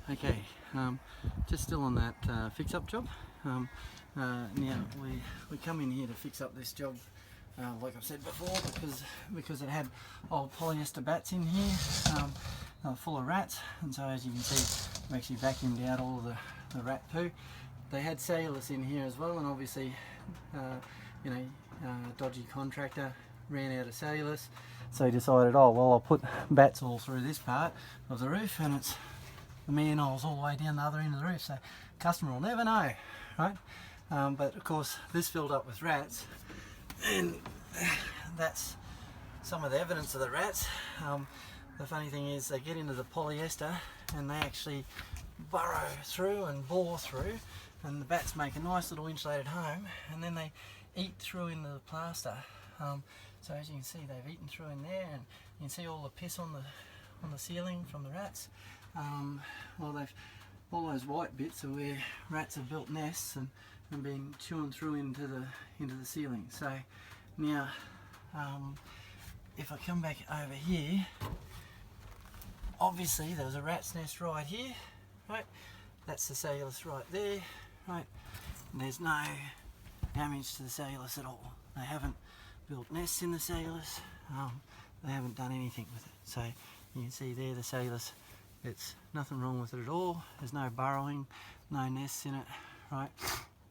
Okay, just still on that fix-up job. Now we come in here to fix up this job, like I've said before, because it had old polyester batts in here, full of rats, and so as you can see, we actually vacuumed out all the rat poo. They had cellulose in here as well, and obviously, dodgy contractor ran out of cellulose, so he decided, oh well, I'll put batts all through this part of the roof, and it's the manholes all the way down the other end of the roof, so customer will never know, right? But of course this filled up with rats, and that's some of the evidence of the rats. The funny thing is they get into the polyester and they actually burrow through and bore through, and the bats make a nice little insulated home, and then they eat through into the plaster. So as you can see, they've eaten through in there, and you can see all the piss on the ceiling from the rats. Well, all those white bits are where rats have built nests and been chewing through into the ceiling. So now, if I come back over here, obviously there was a rat's nest right here, right? That's the cellulose right there, right? And there's no damage to the cellulose at all. They haven't built nests in the cellulose. They haven't done anything with it. So you can see there the cellulose. It's nothing wrong with it at all. There's no burrowing, no nests in it, right?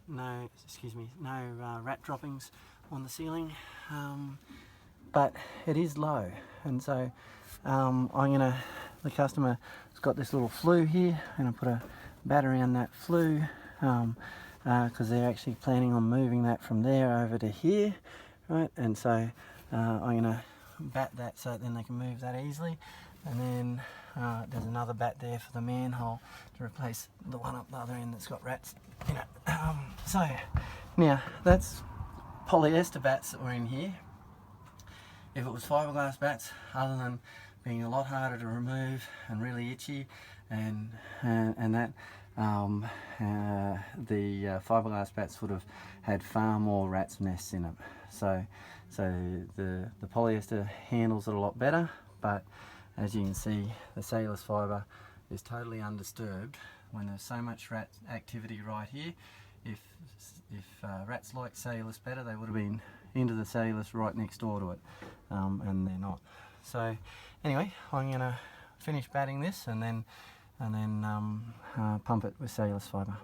No rat droppings on the ceiling, but it is low, and so the customer has got this little flue here. I'm going to put a bat around that flue because they're actually planning on moving that from there over to here, right? And so I'm going to bat that so then they can move that easily. And then there's another bat there for the manhole to replace the one up the other end that's got rats in it. So now that's polyester bats that were in here. If it was fiberglass bats, other than being a lot harder to remove and really itchy, and that the fiberglass bats would have had far more rats' nests in them. So the polyester handles it a lot better, but as you can see, the cellulose fibre is totally undisturbed when there's so much rat activity right here. If rats like cellulose better, they would have been into the cellulose right next door to it, and they're not. So anyway, I'm going to finish batting this and then pump it with cellulose fibre.